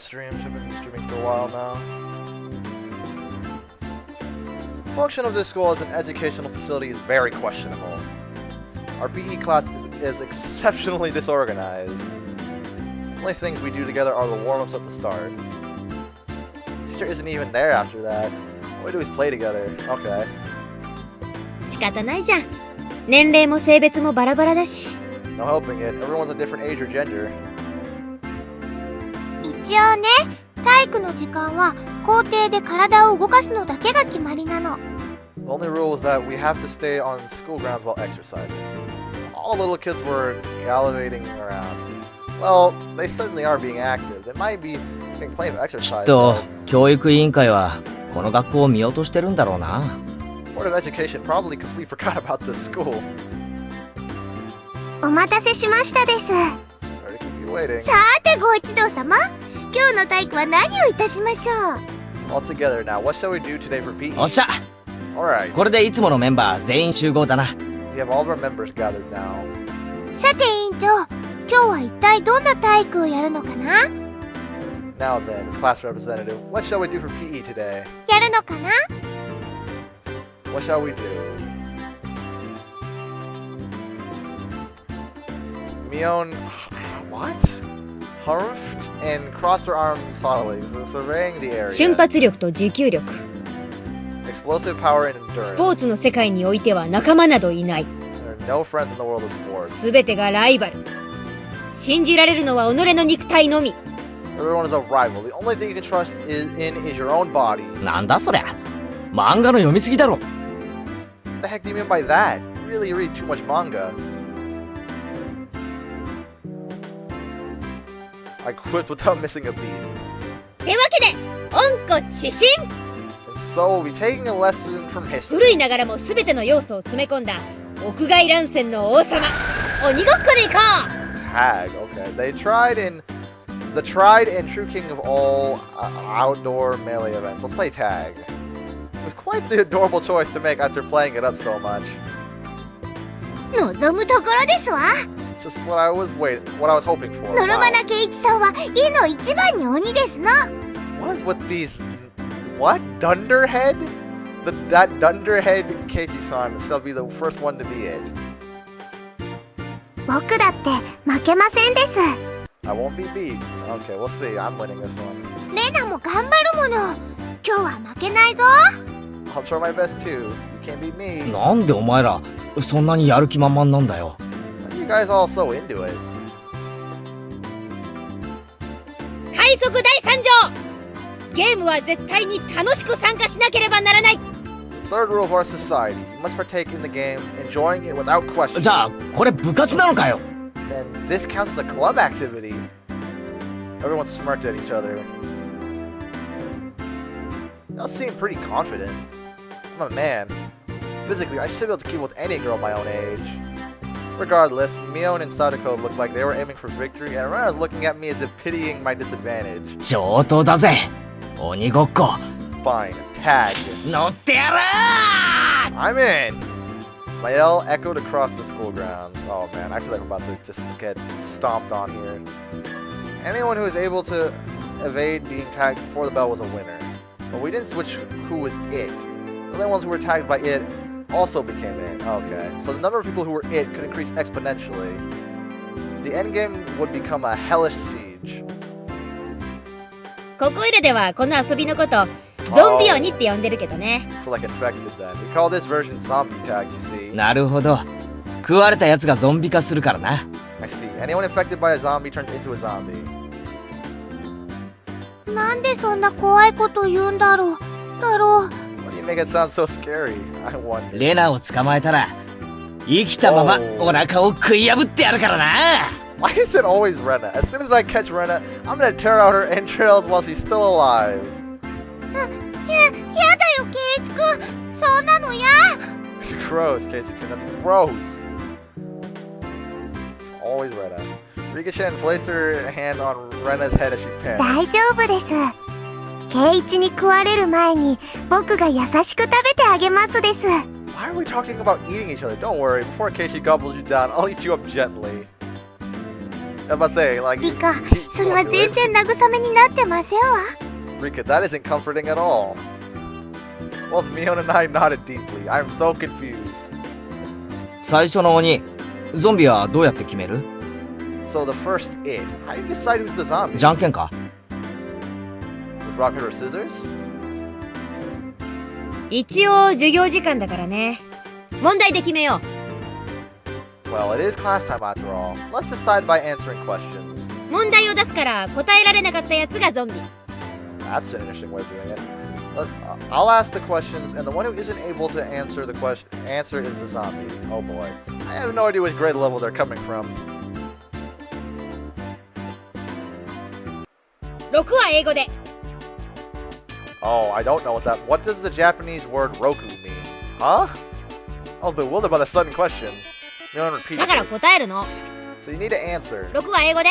streams. I've been streaming for a while now. Function of this school as an educational facility is very questionable. Our PE class is exceptionally disorganized. The only things we do together are the warm-ups at the start. The teacher isn't even there after that. All we do is play together. Okay. 仕方ないじゃん。年齢も性別もバラバラだし。No helping it. Everyone's a different age or gender. 一応ね、体育の時間は校庭で体を動かすのだけが決まりなの。The only rule is that we have to stay on school grounds while exercising. All the little kids were gallivanting around. Well, they certainly are being active. They might be being plenty of き exercise. っと教育委員会はこの学校を見落としてるんだろうな。Board of Education probably completely forgot about this school. お待たせしましたです。 Sorry to keep you waiting. さてご一同様、今日の体育は何をいたしましょう。 All together now. What shall we do today for PE? おっしゃ Alright. これでいつものメンバー全員集合だな。 We have all of our members gathered now. さて委員長、今日は一体どんな体育をやるのかな？ Now then, class representative, what shall we do for PE today? やるのかな？ What shall we do? Mion, what? Humphed and crossed her arms thoughtfully, surveying the area. 瞬発力と持久力。 Explosive power and スポー endurance. ツの世界においては仲間などいない。 There are no friends in the world of sports. すべてがライバル。信じられるのは己の肉体のみ。 Everyone is a rival. The only thing you can trust in is your own body. なんだそりゃ。漫画の読みすぎだろ。 What the heck do you mean by that? You really read too much manga. I quit without missing a beat. てわけで、温故知新。 And so we'll be taking a lesson from history. 古いながらもすべての要素を詰め込んだ屋外乱戦の王様。鬼ごっこに行こう。 Tag, okay. The tried and true king of all outdoor melee events. Let's play tag. It was quite the adorable choice to make after playing it up so much. 望むところですわ。 It's just what I was hoping for. ノル Wow. マナ圭一さんは家の一番に鬼ですの。 What is with these? What? Dunderhead? That Dunderhead Keiichi-san shall be the first one to be it. 僕だって負けませんです。 I won't be beat. Okay, we'll see. I'm winning this one. レナも頑張るもの。今日は負けないぞ。 I'll try my best too. You can't beat me. なんでお前らそんなにやる気満々なんだよ。Why are you guys all so into it? 快速第3条。ゲームは絶対に楽しく参加しなければならない。 Third rule of our society. You must partake in the game, enjoying it without question. じゃあこれ部活なのかよ。 And this counts as a club activity. Everyone smirked at each other. Y'all seem pretty confident. I'm a man. Physically, I should be able to keep with any girl my own age. Regardless, Mion and Sadako looked like they were aiming for victory, and Rena was looking at me as if pitying my disadvantage. 上等だぜ。鬼ごっこ。 Fine, tag. 乗ってやるー。 I'm in! My yell echoed across the school grounds. Oh man, I feel like I'm about to just get stomped on here. Anyone who was able to evade being tagged before the bell was a winner. But we didn't switch who was it. The only ones who were tagged by it also became it. Okay, so the number of people who were it could increase exponentially. The endgame would become a hellish siege. ここいらではこの遊びのことゾンビ鬼って呼んでるけどね。 So like infected then. We call this version zombie tag, you see. なるほど。食われたやつがゾンビ化するからな。I see. Anyone infected by a zombie turns into a zombie. なんでそんな怖いこと言うんだろう。Why do you make it sound so scary? I wonder. レナを捕まえたら生きたままお腹を食い破ってやるからな。 Why is it always Rena? As soon as I catch Rena, I'm gonna tear out her entrails while she's still alive. やだよ圭一くん。そんなのや。 Gross, Keiichi-kun. That's gross. It's always Rena. Rika-chan placed her hand on Rena's head as she panicked. 大丈夫です。圭一に食われる前に僕が優しく食べてあげますです。 Why are we talking about eating each other? Don't worry. Before Keiichi gobbles you down, I'll eat you up gently. I'm about to say, like, リカ、 keep それは going, 全 dude. 然慰めになってませんわ。 Rika, that isn't comforting at all. Well, Mion and I nodded deeply. I'm so confused. 最初の鬼、ゾンビはどうやって決める？ So the first it. How do you decide who's the zombie? じゃんけんか？ Was rock, paper, scissors? 一応授業時間だからね。問題で決めよう。 Well, it is class time after all. Let's decide by answering questions. 問題を出すから答えられなかったやつがゾンビ。 That's an interesting way of doing it. I'll ask the questions, and the one who isn't able to answer the answer is the zombie. Oh boy. I have no idea which grade level they're coming from. 6は英語で。 Oh, I don't know what that... What does the Japanese word roku mean? Huh? I was bewildered by the sudden question. You don't repeat だから it. 答えるの。 So you need to answer. 6は英語で。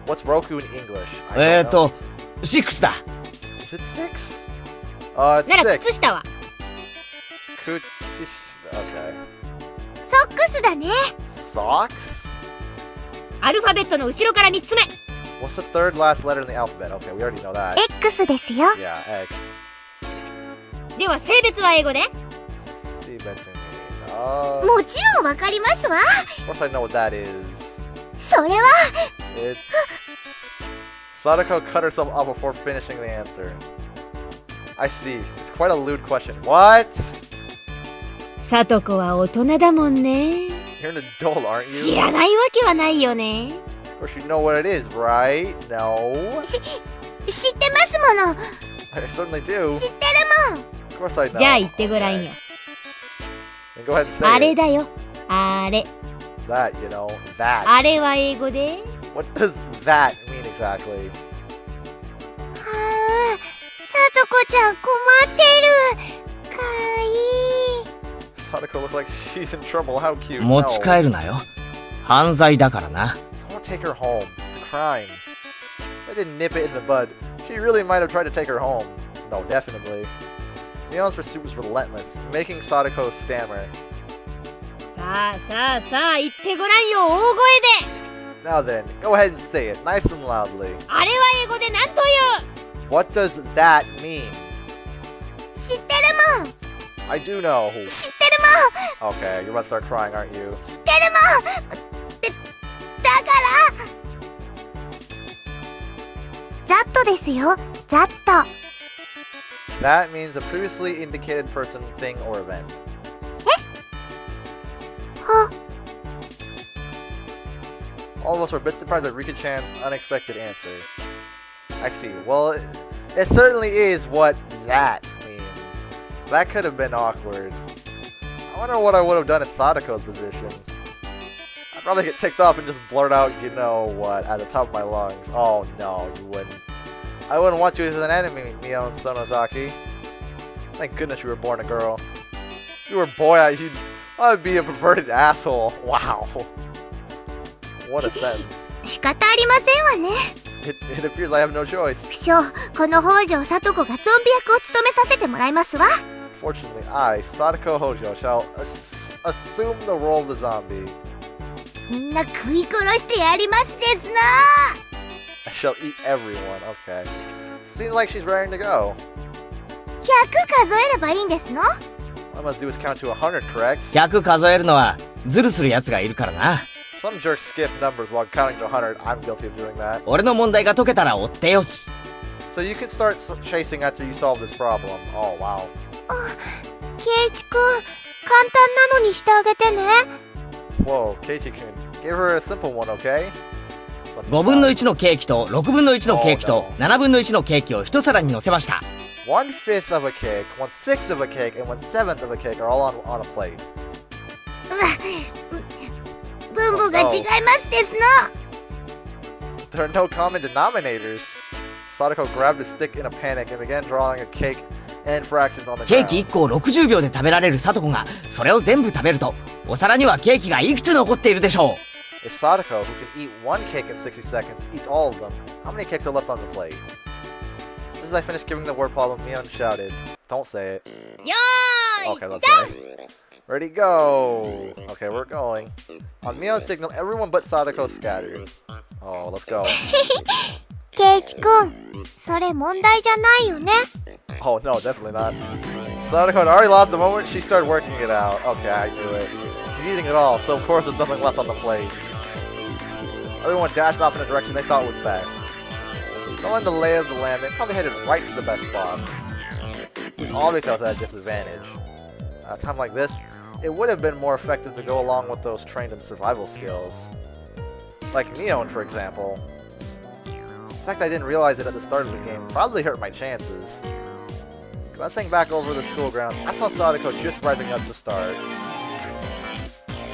What's roku in English? I don't know. 6だ。Is it 6? It's なら 6. 靴下は。 Okay. ソックスだね。 Socks? アルファベットの後ろから3つ目。 What's the third last letter in the alphabet? Okay, we already know that. X ですよ。 Yeah, X. では性別は英語で。 See, that's in me. もちろんわかりますわ。 Of course I know what that is. それは、 It's... Sadako cut herself off before finishing the answer. I see. It's quite a lewd question. What? さとこは大人だもんね。 You're an adult, aren't 知 you? らないわけはないよね。 Of course you know what it is, right? No? 知ってますもの。 I certainly do. 知ってるもん。 Of course I know. じゃあ言ってごらんよ。 Then go ahead and say あれ it. だよ。あれ。 That, you know. That. あれは英語で。 What does that mean exactly? はあ、さとこちゃん困ってる。かわいい。 Sadako looks like she's in trouble. How cute. 持ち No. 帰るなよ。犯罪だからな。 Don't take her home. It's a crime. I didn't nip it in the bud. She really might have tried to take her home. No, definitely. Mion's pursuit was relentless, making Sadako stammer. さあさあさあ言ってごらんよ。大声で。 Now then, go ahead and say it, nice and loudly. あれは英語で何という？ What does that mean? 知ってるもん。 I do know. 知ってるもん。 Okay, you're about to start crying, aren't you? 知ってるもん。だからザットですよ。ザット。 That means a previously indicated person, thing, or event. は、 All of us were a bit surprised by Rika-chan's unexpected answer. I see. Well, it certainly is what that means. That could have been awkward. I wonder what I would have done in Sadako's position. I'd probably get ticked off and just blurt out, you know what, at the top of my lungs. Oh no, you wouldn't. I wouldn't want you as an enemy, Mion Sonozaki. Thank goodness you were born a girl. If you were a boy, I'd be a perverted asshole. Wow. What a sentence. 仕方ありませんわね。It appears I have no choice. 不詳、この北条さと子がゾンビ役を務めさせてもらいますわ。 Fortunately, I, Sadako Hojo, shall assume the role of the zombie. みんな食い殺してやりますですな。 I shall eat everyone. Okay. Seems like she's raring to go. 100数えればいいんですの？ All I must do is count to 100, correct? 100数えるのはズルするやつがいるからな。 Some jerks skip numbers while counting to 100. I'm guilty of doing that. 俺の問題が解けたら追ってよし。 So you can start chasing after you solve this problem. Oh, wow. ケイチくん、簡単なのにしてあげてね。 Whoa, Keiichi-kun. Give her a simple one, okay? 5分の1のケーキと6分の1のケーキと7分の1のケーキを一皿に乗せました。 1/5 of a cake, 1/6 of a cake, and 1/7 of a cake are all on a plate. 分母が違いますですの。 There are no common denominators. Sadako grabbed a stick in a panic and began drawing a cake and fractions on the ケー ground. キ1個を60秒で食べられるサトコがそれを全部食べるとお皿にはケーキがいくつ残っているでしょう。 If Sadako, who can eat one cake in 60 seconds, eats all of them, how many cakes are left on the plate? Just as I finished giving the word problem, Mion shouted, "Don't say it." よーい、 Okay, let's say. Ready, go! Okay, we're going. On Mion's signal, everyone but Sadako scattered. Oh, let's go. ケイチくん、それ問題じゃないよね。 Oh, no, definitely not. Sadako had already lost the moment she started working it out. Okay, I knew it. She's using it all, so of course there's nothing left on the plate. Everyone dashed off in a direction they thought was best. Knowing the lay of the land, they probably headed right to the best spots. It was obvious I was at a disadvantage. At a time like this, it would have been more effective to go along with those trained in survival skills. Like Neon, for example. The fact I didn't realize it at the start of the game probably hurt my chances. Glancing back over the school grounds, I saw Sadako just rising up to start.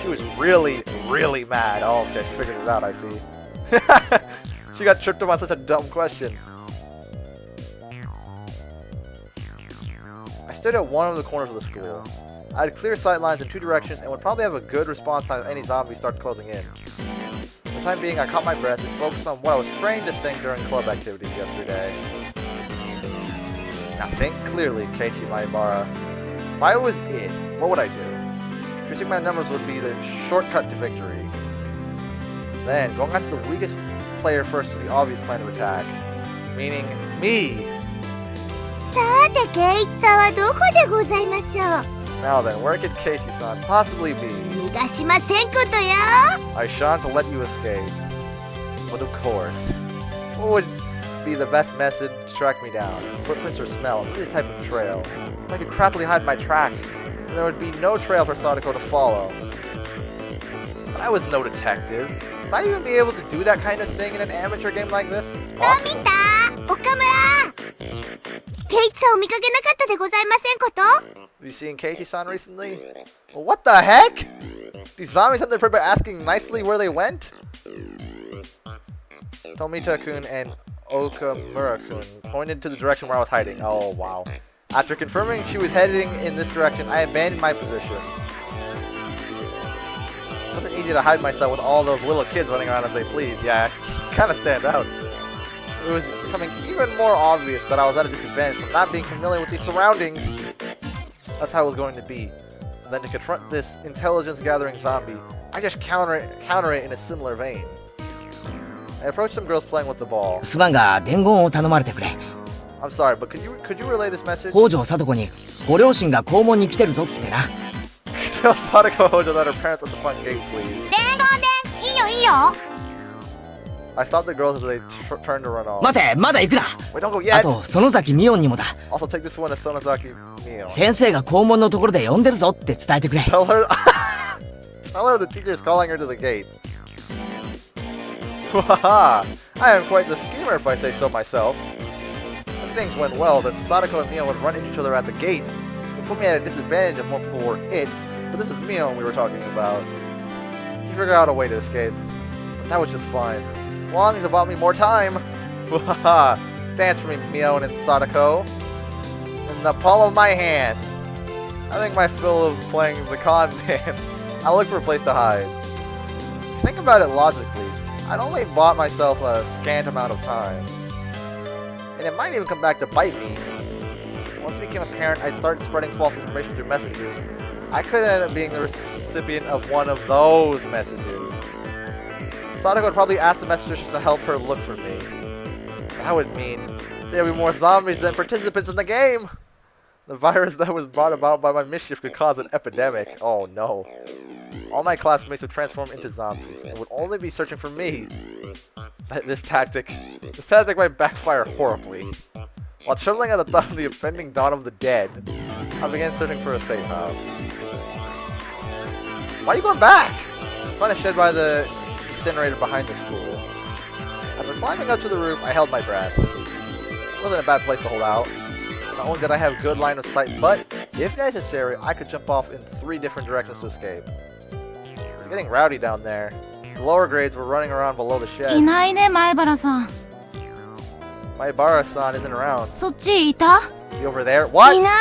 She was really, really mad. Oh, okay, she figured it out, I see. She got tripped up on such a dumb question. I stood at one of the corners of the school. I had clear sight lines in two directions and would probably have a good response time if any zombies started closing in. For the time being, I caught my breath and focused on what I was trained to think during club activities yesterday. Now think clearly, Keiichi Maibara. If I was it, what would I do? Increasing my numbers would be the shortcut to victory. Then, going after the weakest player first would be the obvious plan of attack. Meaning, me! さて、ケイチさんはどこでございましょう。 Now then, where could Keiichi-san possibly be? 逃がしませんことよ。 I shan't let you escape. But of course. What would be the best method to track me down? Footprints or smell? Any type of trail. I could crappily hide my tracks, and there would be no trail for Sadako to follow. But I was no detective. Would I even be able to do that kind of thing in an amateur game like this? It's のみ possible. た、岡村。ケイチさんを見かけなかったでございませんこと。 Have you seen Keiichi-san recently? Well, what the heck? These zombies have their purpose asking nicely where they went? Tomitake-kun and Okamura-kun pointed to the direction where I was hiding. Oh, wow. After confirming she was heading in this direction, I abandoned my position. It wasn't easy to hide myself with all those little kids running around as they please. Yeah, I kind of stand out. It was becoming even more obvious that I was at a disadvantage from not being familiar with these surroundings. That's how it was going to be. And then to confront this intelligence-gathering zombie, I just counter it in a similar vein. I approached some girls playing with the ball. すまんが伝言を頼まれてくれ。 I'm sorry, but could you relay this message? 北条聡子にご両親が校門に来てるぞってな。 Tell Sadako Hojo that her parents at the front gate, please. 伝言いいよいいよ。 I stopped the girls as they turned to run off. 待て、まだ行くな。 Wait, don't go あ yet. と園崎美音にもだ。 Also take this one to Sonozaki Mio. 先生が校門のところで呼んでるぞって伝えてくれ。 Tell her the teacher's calling her to the gate. Wahaha! I am quite the schemer if I say so myself. If things went well, then Sadako and Mio would run into each other at the gate. It would put me at a disadvantage if more people were it, but this is Mio we were talking about. She figured out a way to escape. But that was just fine. As long as it bought me more time. Wahaha! Dance for me, Mio, and it's Sadako. In the palm of my hand. I think my fill of playing the Conman. I'll look for a place to hide. Think about it logically. I'd only bought myself a scant amount of time. And it might even come back to bite me. Once it became apparent I'd start spreading false information through messages, I could end up being the recipient of one of those messages. Sadako would probably ask the messengers to help her look for me. That would mean there would be more zombies than participants in the game! The virus that was brought about by my mischief could cause an epidemic. Oh no. All my classmates would transform into zombies and would only be searching for me. This tactic might backfire horribly. While trembling at the thought of the impending dawn of the dead, I began searching for a safe house. Why are you going back? I found a shed by the incinerator behind the school. After climbing up to the roof, I held my breath. It wasn't a bad place to hold out. Not only did I have good line of sight, but, if necessary, I could jump off in 3 different directions to escape. It was getting rowdy down there. The lower grades were running around below the い shed. ないね、前原さん。 Maibara-san isn't around. そっちいた？ Is he over there? What? いない。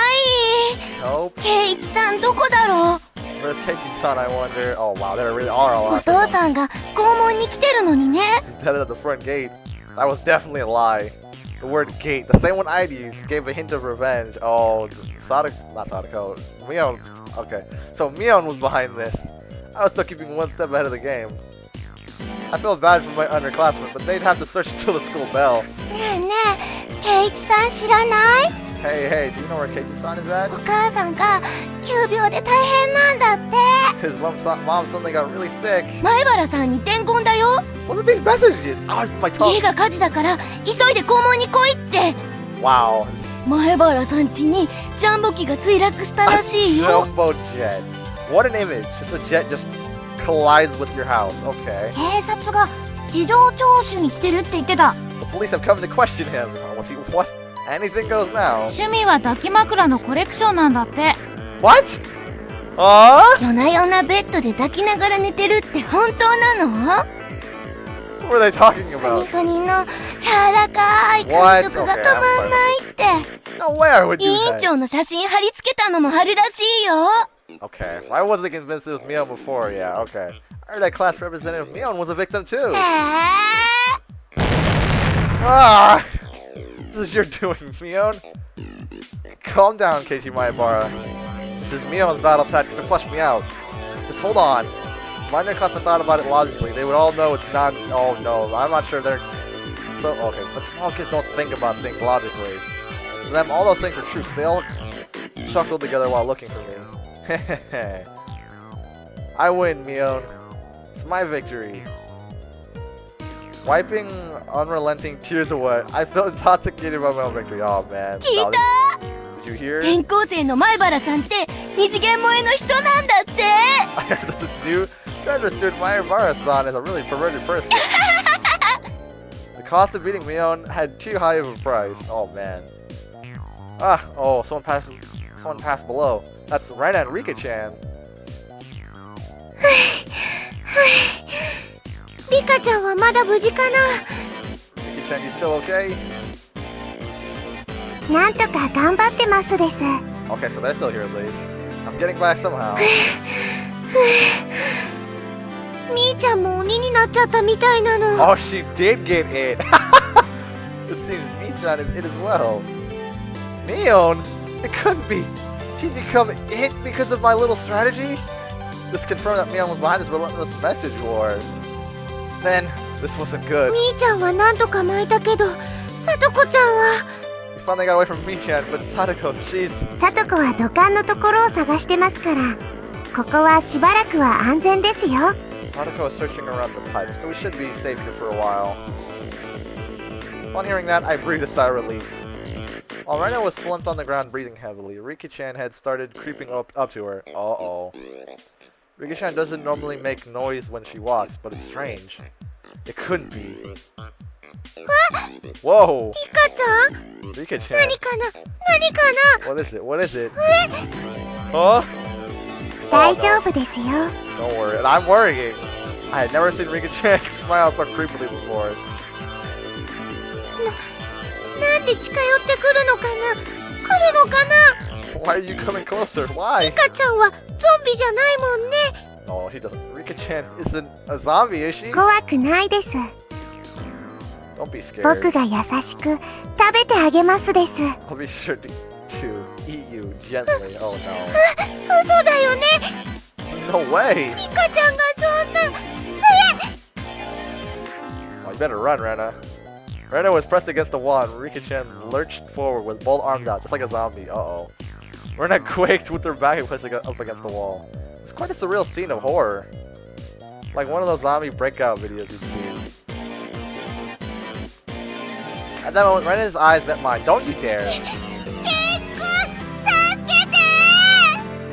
Nope. ケイチさんどこだろう。 Where's Keiichi-san, I wonder? Oh wow, there really are a お lot of 父 them. さんが校門に来てるのにね。 He's dead at the front gate. That was definitely a lie. The word gate, the same one I'd used, gave a hint of revenge. Oh, not Sadako. Mion. Okay, so Mion was behind this. I was still keeping one step ahead of the game. I feel bad for my underclassmen, but they'd have to search until the school bell. ねえねえ、ケイイチさん知らない？ Hey, hey, do you know where Keiichi-san is at? お母さんが急病で大変なんだって。 His mom suddenly got really sick. 前原さんに伝言だよ。 What's with these messages? Oh, my 家 tongue. が火事だから急いで校門に来いって。 Wow. 前原さん家にジャンボ機が墜落したらしい A よ。 jumbo jet. What an image. Just a jet just collides with your house. Okay. 警察が事情聴取に来てるって言ってた。 The police have come to question him. Was he what? Anything goes now. 趣味は抱き枕のコレクションなんだって。 What? 夜な夜なベッドで抱きながら寝てるって本当なの？ What are they talking ふに about? ふにの柔らかい感触が止まんないって。 No way I would 委 do 員 that. 長の写真貼り付けたのも貼るらしいよ。 Okay, so I wasn't convinced it was Mion before. Yeah, okay. I heard that class representative Mion was a victim too. へえ。 Ah! This is your doing, Mion. Calm down, Keiichi Maebara. This is Mion's battle tactic to flush me out. Just hold on. If my underclassmen thought about it logically, they would all know it's not. Oh no, I'm not sure they're. So, okay, but small kids don't think about things logically. To them, all those things are truths. They all chuckled together while looking for me. I win, Mion. It's my victory. Wiping unrelenting tears away, I felt intoxicated by my own victory. Oh man. 聞い Did た？ you hear? 転校生の前原さんって二次元萌えの人なんだって。 I heard that the new treasure student Maebara-san is a really perverted person. The cost of beating Mion had too high of a price. Oh man. Ah, oh, someone passed below. That's Rena and Rika-chan. リカちゃんはまだ無事かな？ Rika-chan, you still okay? なんとか頑張ってますです。 Okay, so they're still here at least. I'm getting by somehow. みーちゃんも鬼になっちゃったみたいなの。 Oh, she did get it. It seems Michan is it as well. Mion? It couldn't be. She'd become it because of my little strategy? This confirmed that Mion was behind this relentless message war. Then, this wasn't good. みーちゃんはなんとか巻いたけど、さとこちゃんは。 We finally got away from Michan, but Sadako, she's... さとこは土管のところを探してますから、ここはしばらくは安全ですよ。 Sadako is searching around the pipe, so we should be safe here for a while. Upon hearing that, I breathed a sigh of relief. While Rena was slumped on the ground breathing heavily, Rika-chan had started creeping up to her. Uh-oh. Rika-chan doesn't normally make noise when she walks, but it's strange. It couldn't be. Whoa! リカちゃん？ Rika-chan. 何かな？何かな？ What is it? What is it? Huh? 大丈夫ですよ。 Don't worry. And I'm worrying. I had never seen Rika-chan smile so creepily before. なんで近寄ってくるのかな？来るのかな？ Why are you coming closer? Why? リカちゃんはゾンビじゃないもんね。 No, he doesn't. Rika-chan isn't a zombie, is she? 怖くないです。 Don't be scared. 僕が優しく食べてあげますです。 I'll be sure to eat you gently. Oh 嘘だよね。 no. No way. リカちゃんがそんな。Oh, you better run, Rena. Rena was pressed against the wall and Rika-chan lurched forward with both arms out, just like a zombie. Uh-oh. Rena quaked with her back pressed up against the wall. It's quite a surreal scene of horror. Like one of those zombie breakout videos you'd see. At that moment, Rena's eyes met mine. Don't you dare! ケイイチくん、助けて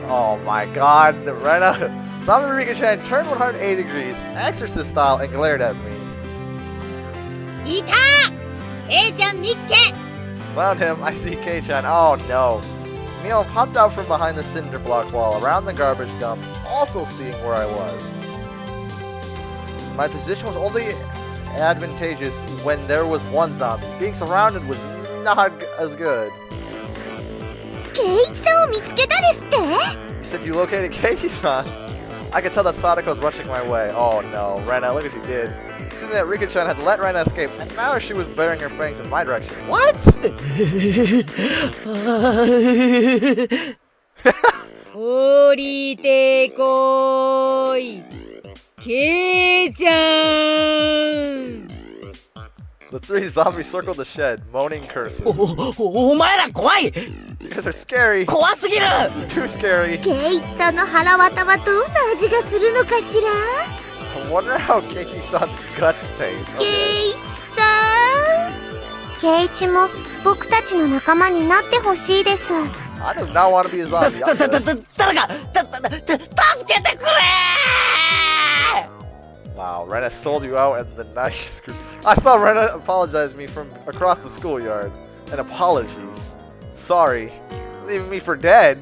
Oh my god, Rena! Zombie Rika-chan turned 180 degrees, exorcist style, and glared at me. いた！ケイちゃん見っけ！ Found him, I see Kei-chan. Oh no. Mion popped out from behind the cinder block wall around the garbage dump, also seeing where I was. My position was only advantageous when there was one zombie. Being surrounded was not as good. ケイイチさんを見つけたですって？ You said you located Keiichi-san. I could tell that Sadako's rushing my way. Oh no, Rena, look what you did. Seeing that Rika-chan had let Rena escape, and now she was bearing her fangs in my direction. What? 降りてこーい。ケケイちゃん。 The three zombies circled the shed, moaning curses. お前ら怖い。 You guys are scary. 怖すぎる。 Too scary. ケイイチさんの腹渡はどんな味がするのかしら。 I wonder how Keiichi-san's guts taste. ケイイチさん。ケイイチも僕たちの仲間になってほしいです。 I do not want to be a zombie. 誰か助けてくれ。 Wow, Rena sold you out and then now you screwed. I saw Rena apologize to me from across the schoolyard. An apology. Sorry. Leaving me for dead.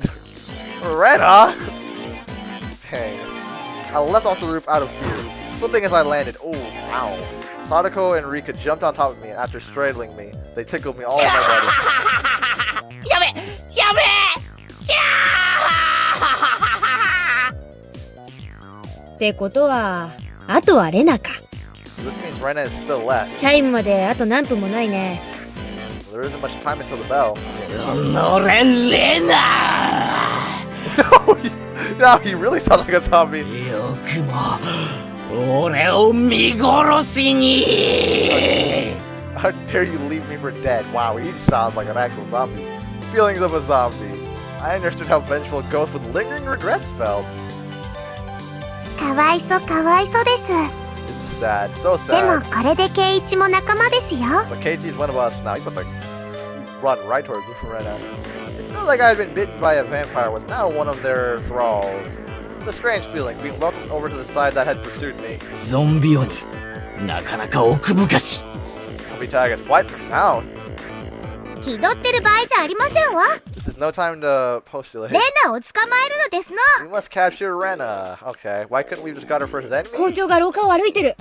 Rena! Dang. I leapt off the roof out of fear, slipping as I landed. Oh, wow. Sadako and Rika jumped on top of me, and after straddling me, they tickled me all in my body. やめ。ってことは、あとはレナか。 So this means Rena is still left. チャイムまであと何分もないね。 Well, there isn't much time until the bell. レナ。 Now he really sounds like a zombie. よくも俺を見殺しに。 How dare you leave me for dead? Wow, he sounds like an actual zombie. Feelings of a zombie. I understood how vengeful ghosts with lingering regrets felt. かわいそです。 It's sad, so でも sad. これでケイイチも仲間ですよ。 But Keiichi's one of us now. He's about to run right towards us right now. It feels like I had been bitten by a vampire, was now one of their thralls. It's a strange feeling, being welcomed over to the side that had pursued me. ゾンビ鬼なかなか奥深し。 Tomitake is quite profound. 気取ってる場合じゃありませんわ。 This is no time to postulate. レナを捕まえるのですの。 We must capture Rena. Okay, why couldn't we just got her first as 校 enemy? 長が廊下を歩いてる。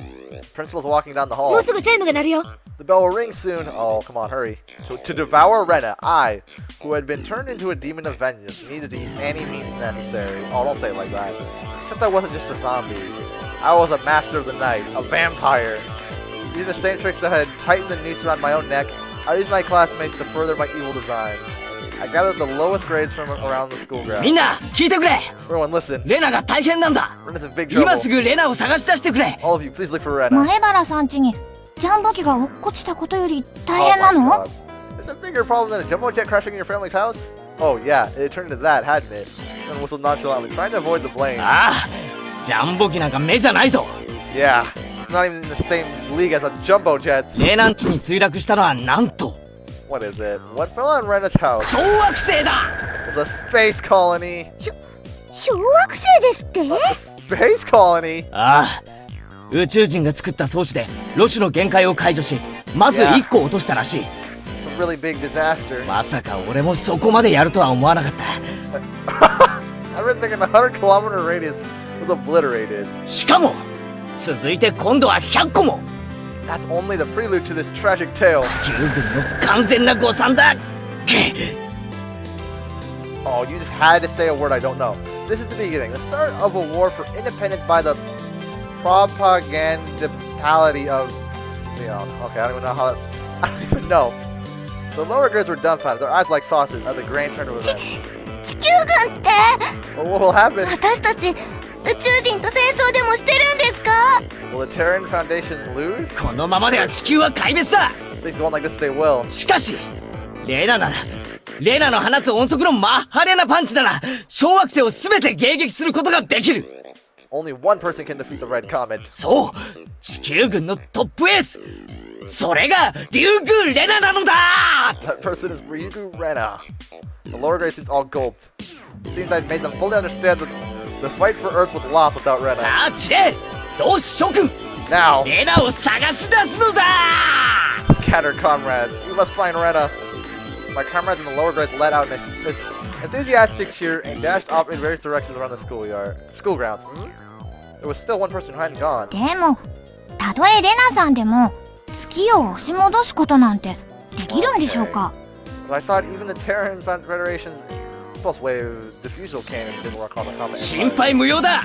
Principal's walking down the も hall. うすぐチャイムが鳴るよ。 The bell will ring soon. Oh, come on, hurry. To devour Rena, I, who had been turned into a demon of vengeance, needed to use any means necessary. Oh, don't say it like that. Except I wasn't just a zombie. I was a master of the night, a vampire. Using the same tricks that had tightened the noose around my own neck, I used my classmates to further my evil designs. I gathered the lowest grades from around the school み ground. んな聞いてくれ。 Everyone listen. レナが大変なんだ。 Rena's in big 今 trouble. すぐレナを探し出してくれ。 All of you, please look for Rena. 前原さん家にジャンボ機が落っこちたことより大 Oh 変な my の？ god. It's a bigger problem than a jumbo jet crashing in your family's house? Oh yeah, it turned into that, hadn't it? And whistled nonchalantly, trying to avoid the blame. ああ、ジャンボ機なんか目じゃないぞ。 Yeah, it's not even in the same league as a jumbo jet. レナン地に墜落したのはなんと What is it? What fell on Rena's house? 小惑星だ。 It's a space colony. 小惑星ですって？ A space colony? ああ、宇宙人が作った装置でロシュの限界を解除し、まず1個落としたらしい。 It's a really big disaster. まさか俺もそこまでやるとは思わなかった。 I've been thinking the 100-kilometer radius was obliterated. しかも続いて今度は100個も。 That's only the prelude to this tragic tale. 地球軍の完全な誤算だ。 Oh, you just had to say a word I don't know. This is the beginning, the start of a war for independence by the propagandality of Xeon. Okay, I don't even know how. I don't even know. The lower grades were dumbfounded, their eyes like saucers at the grand turn of events. 地球軍って Well, what will happen? 私たち宇宙人と戦争でもしてるんですか？ Will the Terran Foundation lose? このままでは地球は壊滅だ。 Things going like this, they will. しかしレナの放つ音速のマッハレナパンチなら小惑星を全て迎撃することができる。 Only one person can defeat the Red Comet. そう、地球軍のトップエース、それがリュウグウレナなのだ。 That person is Ryugu Rena. The lower grade suits all gulped. It seems I'd made them fully understand that the fight for Earth was lost without Rena. さあチレ、どうし諸君、 Now, レナを探し出すのだ。 scatter comrades. We must find Rena. My comrades in the lower grades let out an enthusiastic cheer and dashed off in various directions around the school grounds. There was still one person who hadn't gone. でもたとえレナさんでも月を押し戻すことなんてできるんでしょうか？ But I thought even the Terran Federation's pulse wave diffusal cannon didn't work on the comet. 心配無用だ。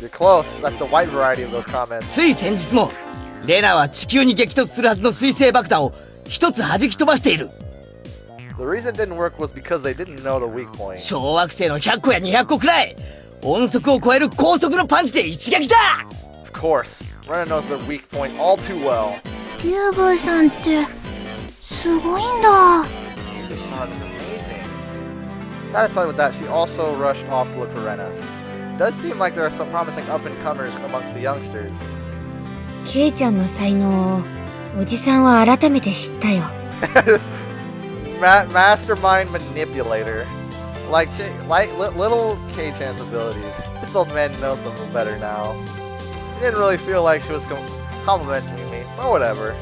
You're close. That's the white variety of those comments. つい先日もレナは地球に激突するはずの水星爆弾を一つ弾き飛ばしている。 The reason it didn't work was because they didn't know the weak point. 小惑星の100個や200個くらい音速を超える高速のパンチで一撃だ。 Of course, Rena knows their weak point all too well. リュウブイさんってすごいんだ。 This son is amazing. Satisfied with that, she also rushed off to look for Rena. It does seem like there are some promising up-and-comers amongst the youngsters. ケイちゃんの才能をおじさんは改めて知ったよ。Mastermind manipulator. Like little Kei-chan's abilities. This old man knows them better now. He didn't really feel like she was complimenting me, but whatever.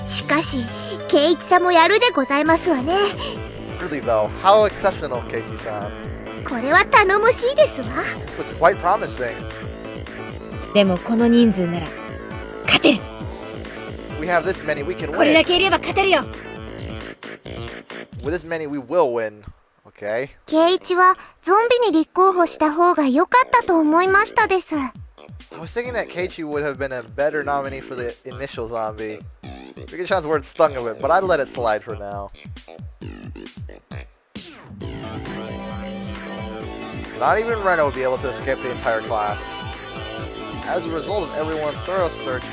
しかし、ケイイチさんもやるでございますわね。 Really though, how exceptional, Keiichi-san. これは頼もしいですわ。 This looks quite promising. でもこの人数なら勝てる。 We have this many, we can これだ win. けいれば勝てるよ。 With this many, we will win. Okay. ケイイチはゾンビに立候補した方が良かったと思いましたです。 I was thinking that Keiichi would have been a better nominee for the initial zombie. Rika-chan's word stung a bit, but I'd let it slide for now. Not even Rena would be able to escape the entire class. As a result of everyone's thorough search,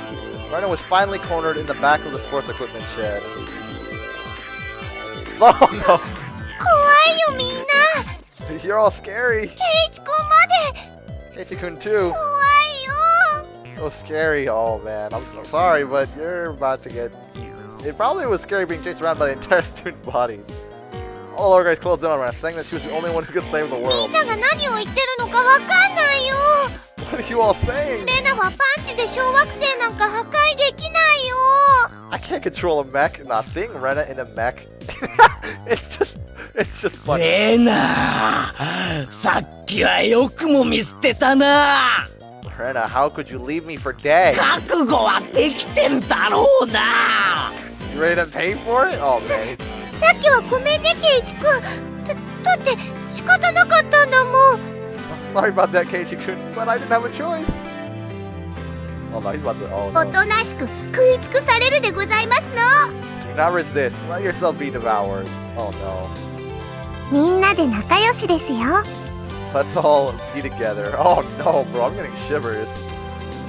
Rena was finally cornered in the back of the sports equipment shed. Oh no! 怖いよみんな。 You're all scary. ケイイチくんまで。 Keiichi-kun too. 怖いよ。 So scary. Oh man, I'm so sorry, but you're about to get eaten. It probably was scary being chased around by the entire student body. All our guys closed in on Rena, saying that she was the only one who could save the み world. んなが何を言ってるのかわかんないよ。 What are you all saying? レナはパンチで小惑星なんか破壊できないよ。 I can't control a mech. Nah, seeing Rena in a mech, it's just funny. レナ、さっきはよくも見捨てたな。 Rena, how could you leave me for dead? 覚悟はできてるだろうな。 You ready to pay for it? Oh man. さっきはごめんねケイイチくん。だって仕方なかったんだもん。 I'm sorry about that, Keiichi-kun, but I didn't have a choice. Oh no, he's about to. Oh お no. となしく食い尽くされるでございますの。 Do not resist. Let yourself be devoured. Oh no. みんなで仲良しですよ。 Let's all be together. Oh no, bro, I'm getting shivers.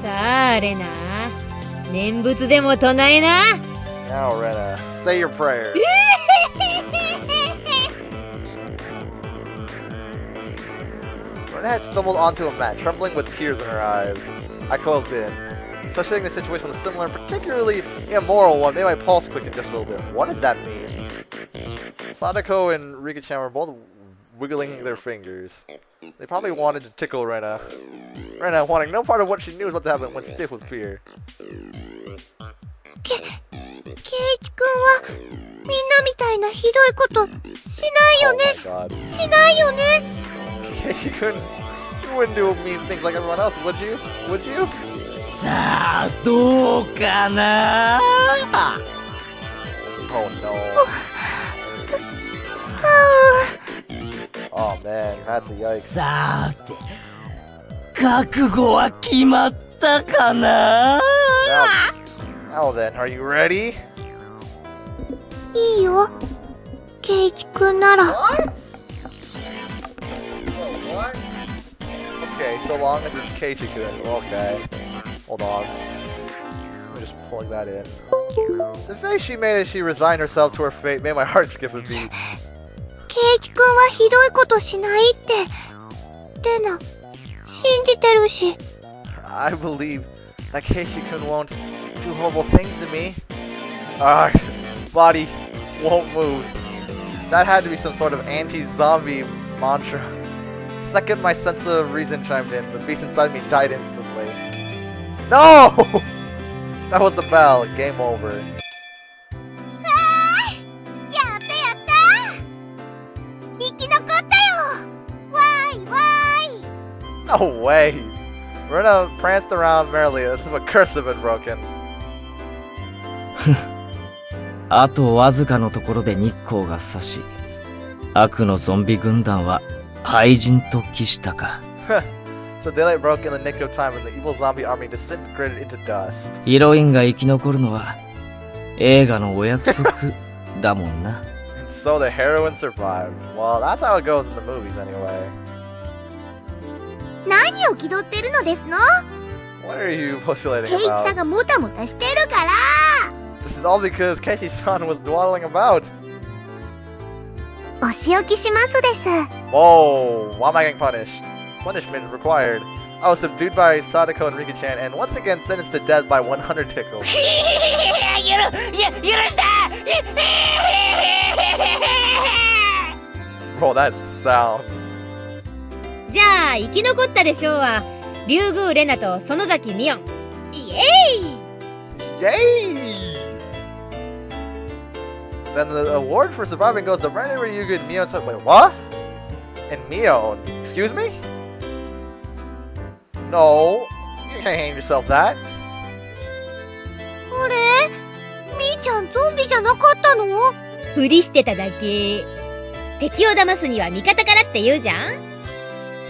さあレナ、念仏でも唱えな。 Now, Rena, say your prayer. Rena had stumbled onto a mat, trembling with tears in her eyes. I closed in. Associating the situation with a similar and particularly immoral one made my pulse quicken just a little bit. What does that mean? Sadako and Rika-chan were both wiggling their fingers. They probably wanted to tickle Rena. Rena, wanting no part of what she knew was about to happen, went stiff with fear. ケイイチくんはみんなみたいなひどいことしないよ Oh ね。 my god. しないよね。 Keiichi-kun, you wouldn't do mean things like everyone else, would you? Would you? さあどうかな。 Oh no. はあ。 Oh man, that's a yikes. さて、覚悟は決まったかな。 Now then, are you ready? いいよ。ケイイチくんなら。 What? What? Okay, so long as it's Keiichi-kun. Okay. Hold on. Let me just plug that in. The face she made as she resigned herself to her fate made my heart skip a beat. ケイイチくんはひどいことしないって。レナ、信じてるし。 I believe that Keiichi-kun won't do horrible things to me. Body won't move. That had to be some sort of anti-zombie mantra. Second, my sense of reason chimed in. The beast inside me died instantly. No! That was the bell. Game over. やったやったー。生き残ったよ。わーいわーい。 No way! Rena pranced around merrily as if a curse had been broken. あとわずかのところで日光が差し、悪のゾンビ軍団は廃人と帰したか。So daylight broke in the nick of time and the evil zombie army disintegrated into dust. ヒロインが生き残るのは映画のお約束だもんな。So the heroine survived. Well, that's how it goes in the movies anyway. 何を気取ってるのですの？ What are you postulating ケイチさん about? がもたもたしてるから。 This is all because Keiichi-san was dawdling about. お仕置きしますです。 Whoa, why am I getting punished? Punishment required. I was subdued by Sadako and Rika-chan and once again sentenced to death by 100 tickles. 許して Bro, that sound. じゃあ生き残ったでしょうは竜宮レナと園崎美音。イエーイ Yay! Then the award for surviving goes to Rena, Ryuga, and Mion. Wait, what? And Mion? Excuse me? No, you can't name yourself that. あれ？みーちゃんゾンビじゃなかったの？ふりしてただけ。敵を騙すには味方からって言うじゃん。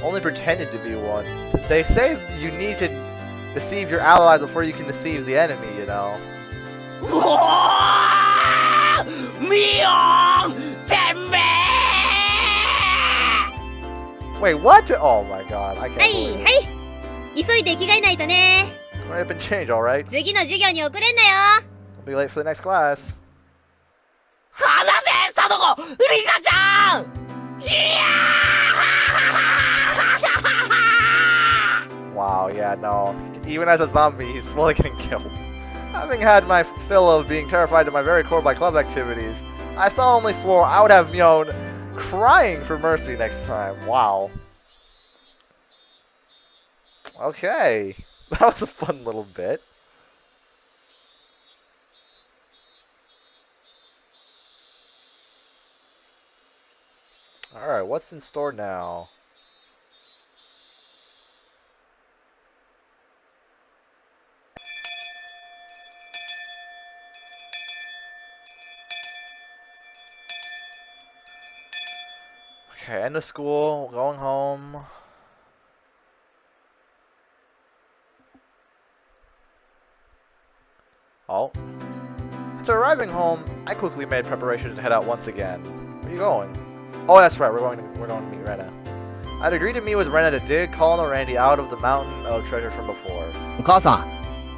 Only pretended to be one. They say you need to deceive your allies before you can deceive the enemy, you know. ミオンてめえ Wait, what? Oh my god, I can't はい believe はい。急いで着替えないとね。 it. Hurry up and change, alright? 次の授業に遅れんなよ。 I'll be late for the next class. 離せサドコリカちゃん。いや Wow, yeah, no. Even as a zombie, he's slowly getting killed. Having had my fill of being terrified to my very core by club activities, I solemnly swore I would have Mion crying for mercy next time. Wow. Okay. That was a fun little bit. Alright, what's in store now? Okay, end of school, going home. Oh. After arriving home, I quickly made preparations to head out once again. Where are you going? Oh, that's right, we're going to meet Rena. I'd agreed to meet with Rena to dig Colonel Randy out of the mountain of treasure from before. 母さ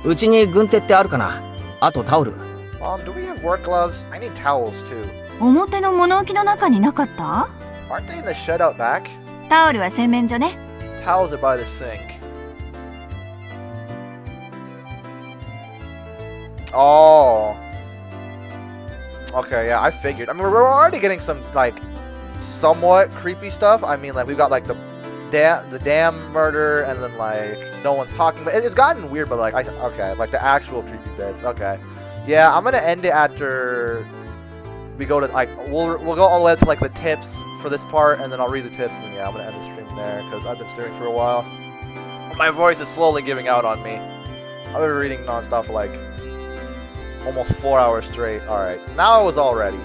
ん、うちに軍手ってあるかな？あとタオル。Mom, do we have work gloves? I need towels too. 表の物置の中になかった？ Aren't they in the shed out back? タオルは洗面所ね。 Towels are by the sink. Oh. Okay, yeah, I figured. I mean, we're already getting some, like, somewhat creepy stuff. I mean, like, we've got, like, the dam murder, and then, like, no one's talking. But it's gotten weird, but, like, okay, like, the actual creepy bits. Okay. Yeah, I'm gonna end it after we go to, like, we'll go all the way to, like, the tips for this part, and then I'll read the tips, and yeah, I'm gonna end the stream there, because I've been streaming for a while. My voice is slowly giving out on me. I've been reading nonstop for, like, almost 4 hours straight. Alright, now I was all ready.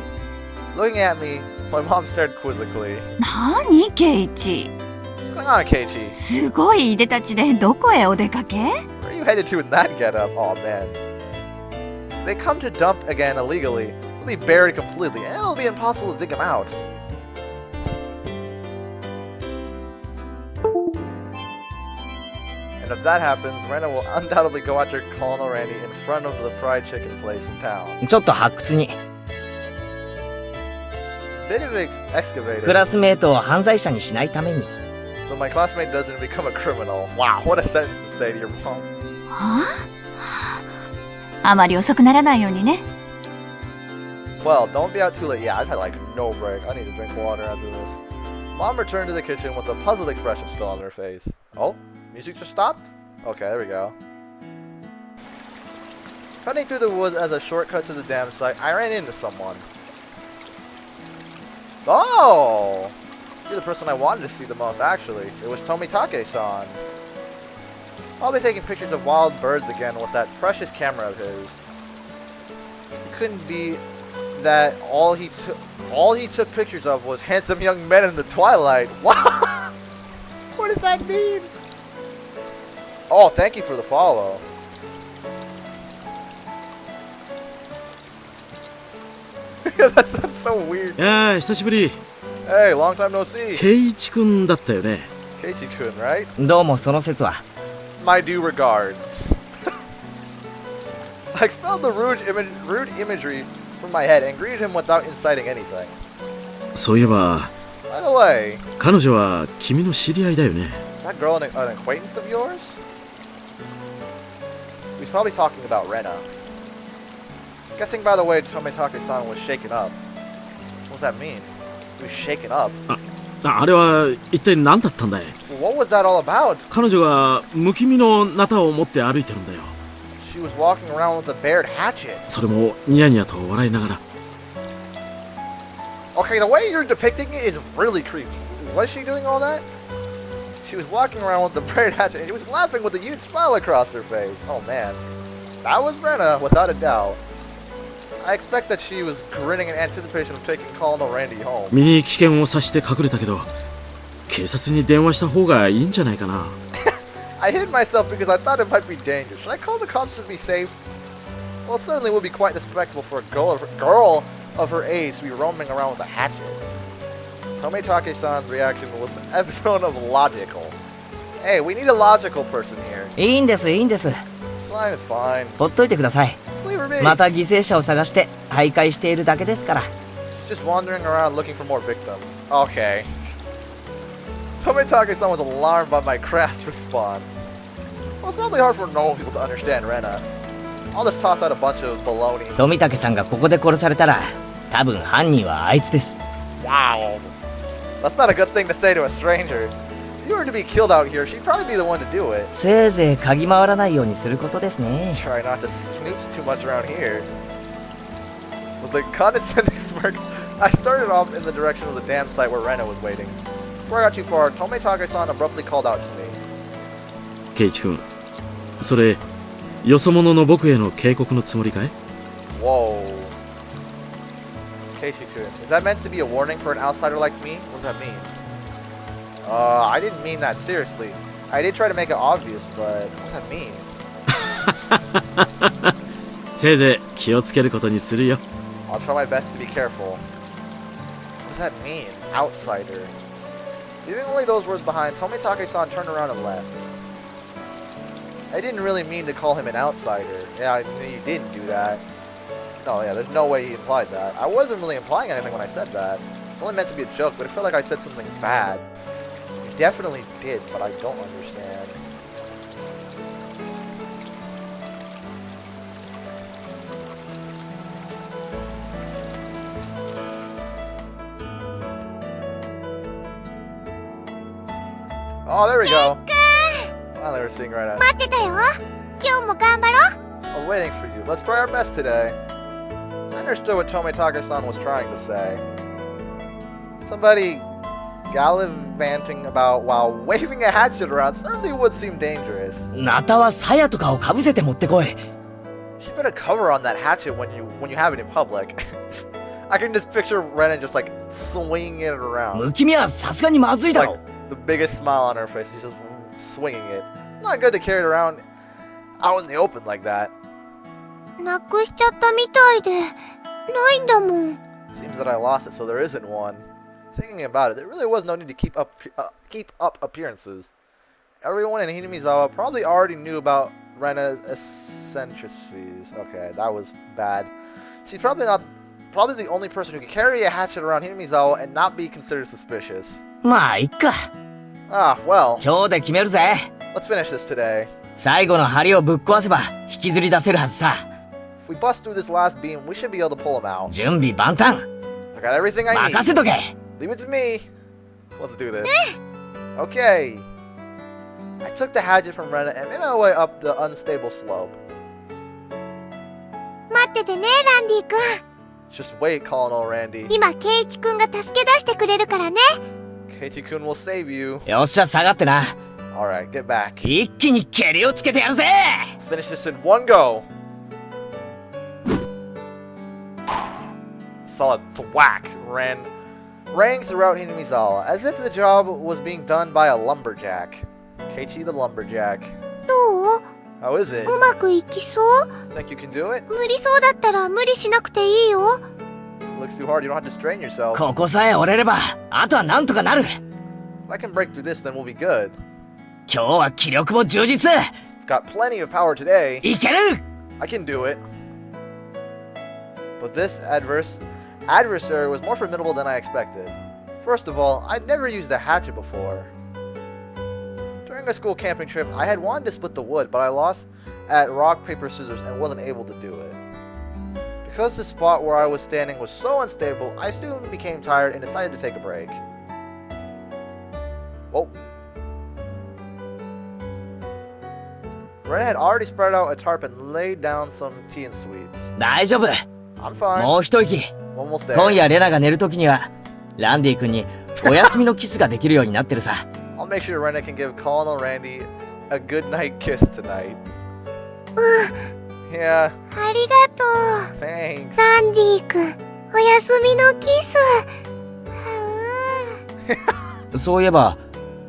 Looking at me, my mom stared quizzically. 何ケイチ？ What's going on, Keiichi? すごいいでたちでどこへお出かけ？ Where are you headed to in that getup? Oh man. They come to dump again illegally. They'll be buried completely, and it'll be impossible to dig them out. And if that happens, Rena will undoubtedly go after Colonel Randy in front of the fried chicken place in town. ちょっと発掘に。 Bit of excavated. クラスメートを犯罪者にしないために。 So my classmate doesn't become a criminal. Wow, what a sentence to say to your mom. はあ？あまり遅くならないようにね。 Well, don't be out too late. Yeah, I've had like no break. I need to drink water after this. Mom returned to the kitchen with a puzzled expression still on her face. Oh, music just stopped? Okay, there we go. Cutting through the woods as a shortcut to the dam site, I ran into someone. Oh! You're the person I wanted to see the most, actually. It was Tomitake-san. I'll be taking pictures of wild birds again with that precious camera of his. It couldn't be that all he took pictures of was handsome young men in the twilight. What? What does that mean? Oh, thank you for the follow. That sounds so weird. いやー久しぶり。 Hey, long time no see. ケイイチくんだったよね。Keiichi-kun, right? どうもその説は。 My due regards. I expelled the rude imagery from my head and greeted him without inciting anything. そういえば、 By the way, 彼女は君の知り合いだよね。 is that girl an acquaintance of yours? He's probably talking about Rena. Guessing by the way Tomitake-san was shaken up. What does that mean? He was shaken up? あれは一体何だったんだい？ Well, what was that all about? 彼女が不気味のナタを持って歩いてるんだよ。 She was walking around with a bared hatchet. それもニヤニヤと笑いながら。 Okay, the way you're depicting it is really creepy. Was she doing all that? She was walking around with the bared hatchet and she was laughing with a huge smile across her face. Oh man. That was Rena, without a doubt. I expect that she was grinning in anticipation of taking Colonel Randy home. 身に危険を察して隠れたけど、警察に電話した方がいいんじゃないかな。I hid myself because I thought it might be dangerous. Should I call the cops to be safe? Well, it certainly would be quite disrespectful for a girl of her age to be roaming around with a hatchet. Tomitake-san's reaction was an epitome of logical. Hey, we need a logical person here. いいんです、いいんです。 It's fine, it's fine. ほっといてください。 Just leave her be. また犠牲者を探して徘徊しているだけですから。 She's just wandering around looking for more victims. Okay. Tomitake-san was alarmed by my crass response. Well, it's probably hard for normal people to understand Rena. I'll just toss out a bunch of baloney. 富武さんがここで殺されたら、多分犯人はあいつです。 Wow. That's not a good thing to say to a stranger. If you were to be killed out here, she'd probably be the one to do it. せいぜい嗅ぎ回らないようにすることですね。 Try not to snooch too much around here. With a condescending smirk, I started off in the direction of the dam site where Rena was waiting. Before I got too far, Tomitake-san abruptly called out to me. ケイイチ君、それよそ者の僕への警告のつもりかい？ Whoa. Keiichi-kun, is that meant to be a warning for an outsider like me? What does that mean? I didn't mean that seriously. I did try to make it obvious, but what does that mean? せいぜい気をつけることにするよ。 I'll try my best to be careful. What does that mean? Outsider. Leaving only those words behind, Tomitake-san turned around and left. I didn't really mean to call him an outsider. Yeah, I knew you didn't do that. No, yeah, there's no way he implied that. I wasn't really implying anything when I said that. It's only meant to be a joke, but it felt like I said something bad. You definitely did, but I don't understand. Oh, there we go. Finally, we're seeing right now. 待ってたよ。今日も頑張ろう。 I was waiting for you. Let's try our best today. I understood what Tomitake-san was trying to say. Somebody gallivanting about while waving a hatchet around certainly would seem dangerous. ナタは鞘とかをかぶせて持ってこい。 You should put a cover on that hatchet when you have it in public. I can just picture Rena just like swinging it around. 無気味はさすがにまずいだろ。 The biggest smile on her face. She's just swinging it. It's not good to carry it around out in the open like that. なくしちゃったみたいで、ないんだもん。 Seems that I lost it, so there isn't one. Thinking about it, there really was no need to keep up appearances. Everyone in Hinamizawa probably already knew about Rena's eccentricities. Okay, that was bad. She's probably the only person who can carry a hatchet around Hinamizawa and not be considered suspicious. まあいっか。 Ah, well, 今日で決めるぜ。 let's finish this today. 最後の針をぶっ壊せば引きずり出せるはずさ。 If we bust through this last beam, we should be able to pull him out. 準備万端。 I got everything I need. 任せとけ。 Leave it to me. Let's do this. Okay. I took the hatchet from Rena and made my way up the unstable slope. 待っててね、ランディ君。 Just wait, Colonel Randy. 今、ケイイチ君が助け出してくれるからね。Keiichi-kun will save you. よっしゃ下がってな。 Alright, get back. 一気にケリをつけてやるぜ。 Finish this in one go. Solid thwack rang throughout Hinamizawa, as if the job was being done by a lumberjack. Keiichi the lumberjack. どう？ How is it? うまくいきそう？ Think you can do it? 無理そうだったら無理しなくていいよ。 Looks too hard, you don't have to strain yourself. ここさえ折れれば、あとはなんとかなる。If I can break through this, then we'll be good. 今日は気力も充実 Got plenty of power today. いける I can do it. But this adversary was more formidable than I expected. First of all, I'd never used a hatchet before. During a school camping trip, I had wanted to split the wood, but I lost at rock, paper, scissors and wasn't able to do it. Because the spot where I was standing was so unstable, I soon became tired and decided to take a break. Whoa. Rena had already spread out a tarp and laid down some tea and sweets. 大丈夫 I'm fine. もう一息 Almost there. 今夜レナが寝るときにはランディ君にお休みのキスができるようになってるさ I'll make sure Rena can give Colonel Randy a good night kiss tonight. Yeah, ありがとう。 thanks. ランディ君、お休みのキス。そういえば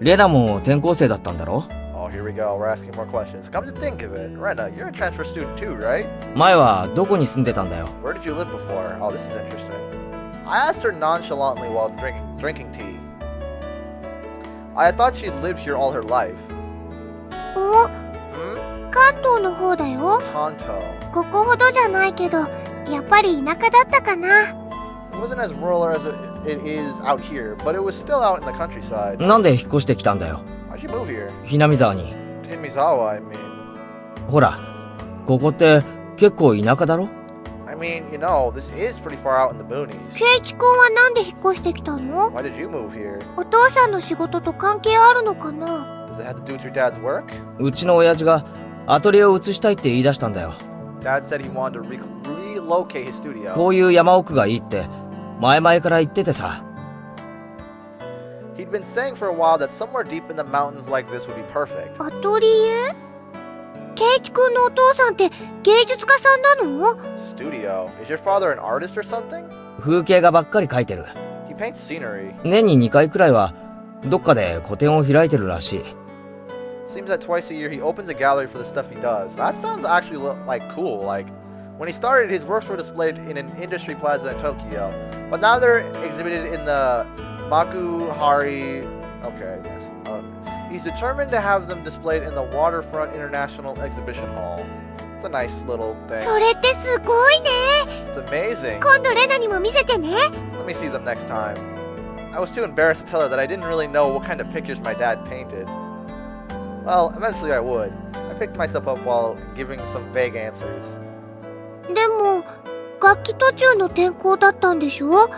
レナも転校生だったんだろ Oh, here we go. We're asking more questions. Come to think of it, Rena, you're a transfer student too, right? 前はどこに住んでたんだよ Where did you live before? Oh, this is interesting. I asked her nonchalantly while drinking tea. I thought she'd lived here all her life. お、 Hmm? 関東の方だよ。 Kanto. ここほどじゃないけど、やっぱり田舎だったかな。 It wasn't as rural as it is out here, but it was still out in the countryside. なんで引っ越してきたんだよ Why'd you move here? ひなみ沢に Timizawa, I mean. ほらここって結構田舎だろ I mean, you know, this is pretty far out in the boonies. ケイチ君はなんで引っ越してきたの？ Why did you move here? お父さんの仕事と関係あるのかな？ Does it have to do with your dad's work? うちの親父がアトリエを移したいって言い出したんだよ Dad said he wanted to relocate his studio. こういう山奥がいいって前々から言っててさ He'd been saying for a while that somewhere deep in the mountains like this would be perfect. アトリエ？ケイチ君のお父さんって芸術家さんなの？ Studio? Is your father an artist or something? 風景画ばっかり描いてる He paints scenery. 年に2回くらいはどっかで個展を開いてるらしい Seems that twice a year he opens a gallery for the stuff he does. That sounds actually like cool. Like, when he started, his works were displayed in an industry plaza in Tokyo, but now they're exhibited in the Makuhari. Okay, yes. He's determined to have them displayed in the Waterfront International Exhibition Hall. It's a nice little そ thing. れってすごいね。 It's amazing. 今度レナにも見せてね。 Let me see them next time. I was too embarrassed to tell her that I didn't really know what kind of pictures my dad painted. Well, eventually I would. I picked myself up while giving some vague answers. でも、楽器途中の転校だったんでしょ？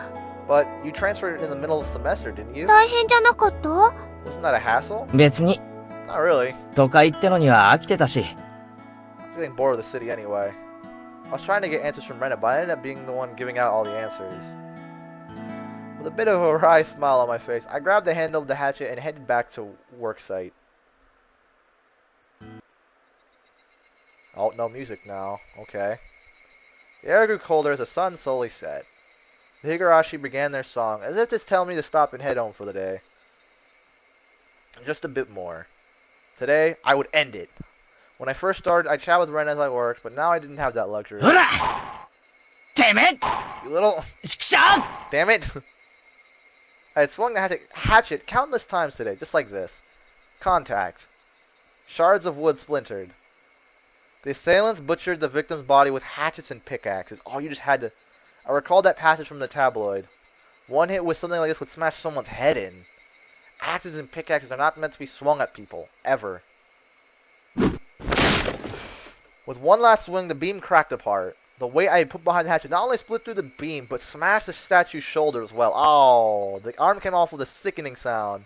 But you transferred in the middle of the semester, didn't you? 大変じゃなかった？ Wasn't that a hassle? 別に Not really. 都会ってのには飽きてたし I was getting bored of the city anyway. I was trying to get answers from Rena, but I ended up being the one giving out all the answers. With a bit of a wry smile on my face, I grabbed the handle of the hatchet and headed back to work site. Oh, no music now. Okay. The air grew colder as the sun slowly set. The Higurashi began their song, as if to tell me to stop and head home for the day. Just a bit more. Today, I would end it. When I first started, I chatted with Rena as I worked, but now I didn't have that luxury. ほらてめえ You little... ちくしょう Damn it! I had swung the hatchet countless times today, just like this. Contact. Shards of wood splintered. The assailants butchered the victim's body with hatchets and pickaxes. Oh, you just had to... I recalled that passage from the tabloid. One hit with something like this would smash someone's head in. Axes and pickaxes are not meant to be swung at people. Ever. With one last swing, the beam cracked apart. The weight I had put behind the hatchet not only split through the beam, but smashed the statue's shoulder as well. Oh, the arm came off with a sickening sound.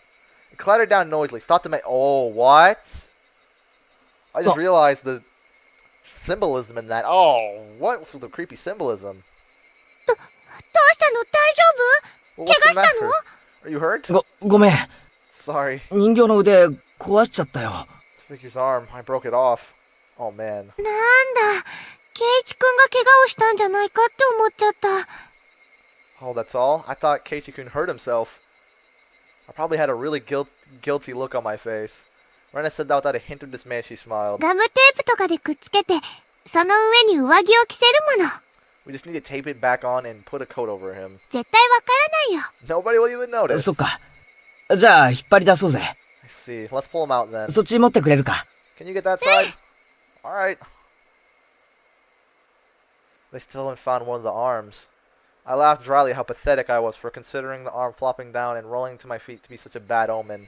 It clattered down noisily. Stopped to make... Oh, what? I just realized the symbolism in that. Oh, what's with the creepy symbolism? どうしたの？大丈夫？ Well, 怪 what's 我 the したの？ matter? Are you hurt? ごめん Sorry. 人形の腕壊しちゃったよ Figure's arm. I broke it off. Oh, man. なんだ、ケイチ君が怪我をしたんじゃないかって思っちゃった。 Oh, that's all? I thought Keiichi-kun hurt himself. I probably had a really guilty look on my face. Rena said that without a hint of dismay as she smiled. ガムテープとかでくっつけて、その上に上着を着せるもの。 We just need to tape it back on and put a coat over him. 絶対わからないよ。 Nobody will even notice. そっかじゃあ、引っ張り出そうぜ。I see. Let's pull him out then. そっち持ってくれるか？ Can you get that side? Alright. They still haven't found one of the arms. I laughed dryly how pathetic I was for considering the arm flopping down and rolling to my feet to be such a bad omen.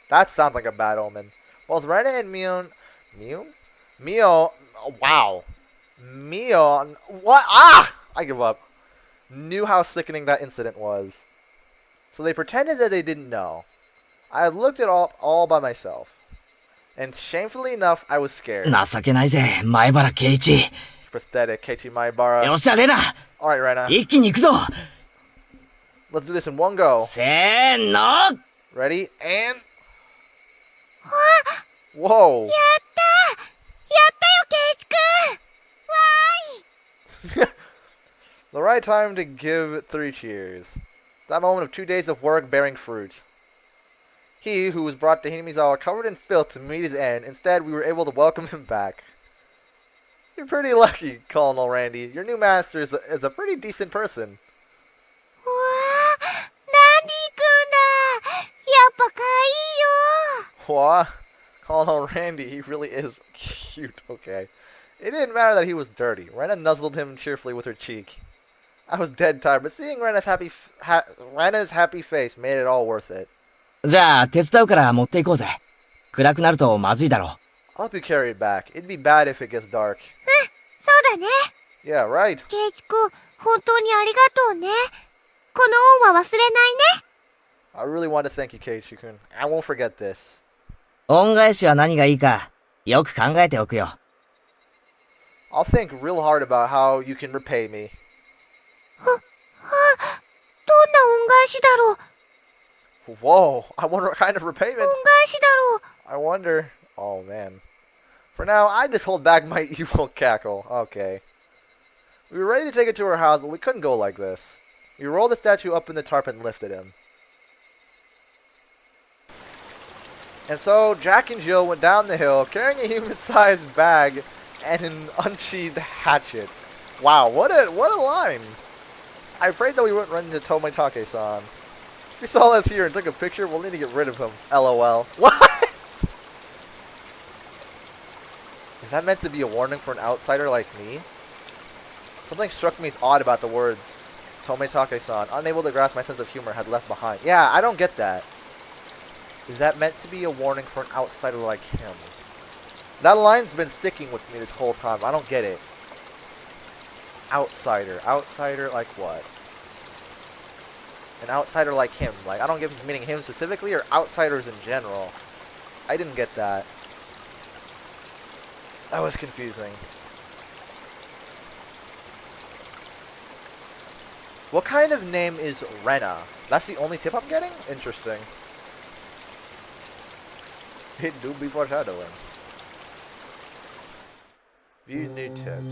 That sounds like a bad omen. Both Rena and Mio... Mio... Wow. Mio... What? Ah! I give up. Knew how sickening that incident was. So they pretended that they didn't know. I had looked at all by myself. And shamefully enough, I was scared. 情けないぜ、前原圭一。Pathetic, Keiichi Maibara. よっしゃ、レナ！ Alright, Rena. 一気に行くぞ！ Let's do this in one go. せーの！ Ready? And... Whoa! やったよ、ケイチくん。わーい。 The right time to give 3 cheers. That moment of 2 days of work bearing fruit. He, who was brought to Hinamizawa covered in filth to meet his end, instead we were able to welcome him back. You're pretty lucky, Colonel Randy. Your new master is a pretty decent person. わー、ランディくんだ。やっぱかいいよ。 What? Colonel Randy, he really is cute, okay. It didn't matter that he was dirty. Rena nuzzled him cheerfully with her cheek. I was dead tired, but seeing Rena's happy face made it all worth it. じゃあ、手伝うから持っていこうぜ。暗くなるとまずいだろ。 I'll help you carry it back. It'd be bad if it gets dark. そうだね。 Yeah, right. ケイチくん、本当にありがとうね。この恩は忘れないね。I really want to thank you, Keiichi-kun. I won't forget this. 恩返しは何がいいか、よく考えておくよ。I'll think real hard about how you can repay me. どんな恩返しだろう。 Whoa, I wonder what kind of repayment. 恩返しだろう。 I wonder. Oh, man. For now, I just hold back my evil cackle. Okay. We were ready to take it to her house, but we couldn't go like this. We rolled the statue up in the tarp and lifted him. And so, Jack and Jill went down the hill, carrying a human-sized bag and an unsheathed hatchet. Wow, what a line! I prayed that we wouldn't run into Tomitake-san. If he saw us here and took a picture, we'll need to get rid of him. LOL. What? Is that meant to be a warning for an outsider like me? Something struck me as odd about the words Tomitake-san, unable to grasp my sense of humor, had left behind. Yeah, I don't get that. Is that meant to be a warning for an outsider like him? That line's been sticking with me this whole time. I don't get it. Outsider. Outsider like what? An outsider like him. Like, I don't get if he's meaning him specifically or outsiders in general. I didn't get that. That was confusing. What kind of name is Rena? That's the only tip I'm getting? Interesting. It do be foreshadowing. View new tips.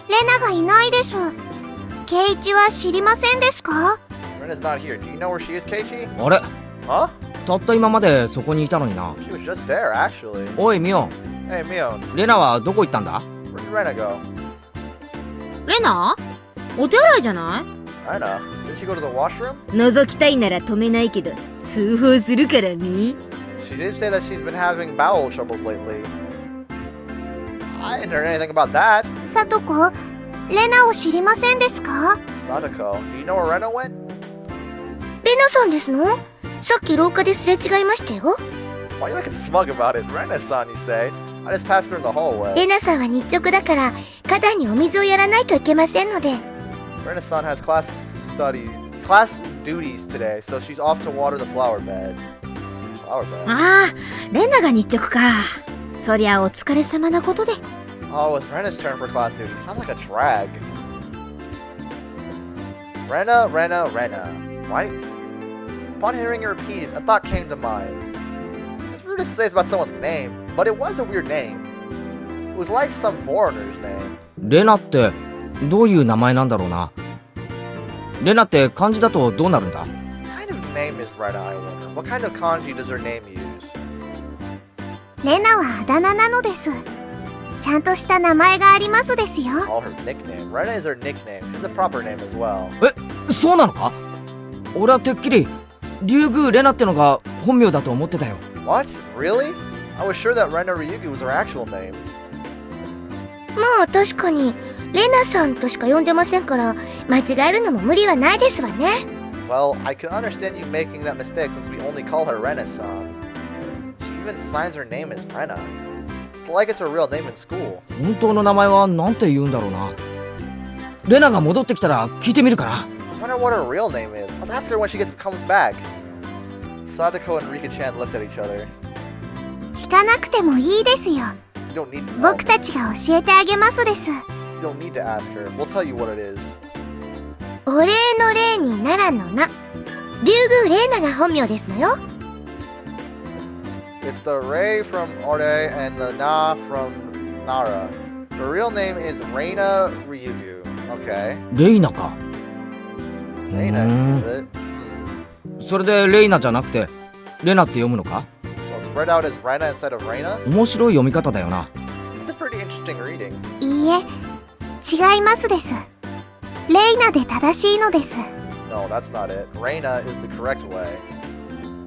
レナがいないです。ケイチは知りませんですか？ Rena's not here. Do you know where she is, Keiichi? あれ？ Huh? たった今までそこにいたのにな。 She was just there, actually. おい、ミオ。 Hey, Mio. レナはどこ行ったんだ？ Where did Rena go? レナ？お手洗いじゃない？ Rena? Did she go to the washroom? 覗きたいなら止めないけど、通報するからね。 She did say that she's been having bowel troubles lately. I didn't hear anything about that. サトコ、レナを知りませんですか？ Sadako, do you know where Rena went? レナさんですの？さっき廊下ですれ違いましたよ。 Why are you looking smug about it? Rena-san, you say? I just passed her in the hallway. レナさんは日直だから花壇にお水をやらないといけませんので。 Rena-san has class duties today, so she's off to water the flower bed. Flower bed? ああ、レナが日直か。そりゃお疲れ様なことで。 Oh, it's Rena's turn for class duty. Sounds like a drag. Rena. Why? Upon hearing it repeated, a thought came to mind. It's rude to say it's about someone's name, but it was a weird name. It was like some foreigner's name. レナってどういう名前なんだろうな。レナって漢字だとどうなるんだ？ What kind of name is Rena, I wonder? What kind of kanji does her name use? レナはあだ名なのです。ちゃんとした名前がありますですよ。 All her nickname. Rena is her nickname. She's a proper name as well. そうなのか？俺はてっきり竜宮レナってのが本名だと思ってたよ。 What? Really? I was sure that Rena Ryugu was her actual name. まあ確かにレナさんとしか呼んでませんから間違えるのも無理はないですわね。 Well, I can understand you making that mistake since we only call her Rena-san. She even signs her name as Rena. It's like it's her real name in school. 本当の名前はなんて言うんだろうな。レナが戻ってきたら聞いてみるかな。 I wonder what her real name is. Let's ask her when she comes back. Sadako and Rika-chan looked at each other. 聞かなくてもいいですよ。 You don't need to know. 僕たちが教えてあげますです。 You don't need to ask her. We'll tell you what it is. お礼の礼に奈良の名。竜宮レイナが本名ですのよ。 It's the Rei from Ore and the Na from Nara. Her real name is Rena Ryugu. Okay. レイナか。 Rena, is it? それでレイナじゃなくてレナって読むのか？ So it's spread out as Rena instead of Rena? 面白い読み方だよな。 It's a pretty interesting reading. いいえ、違いますです。レイナで正しいのです。 No, that's not it. Rena is the correct way.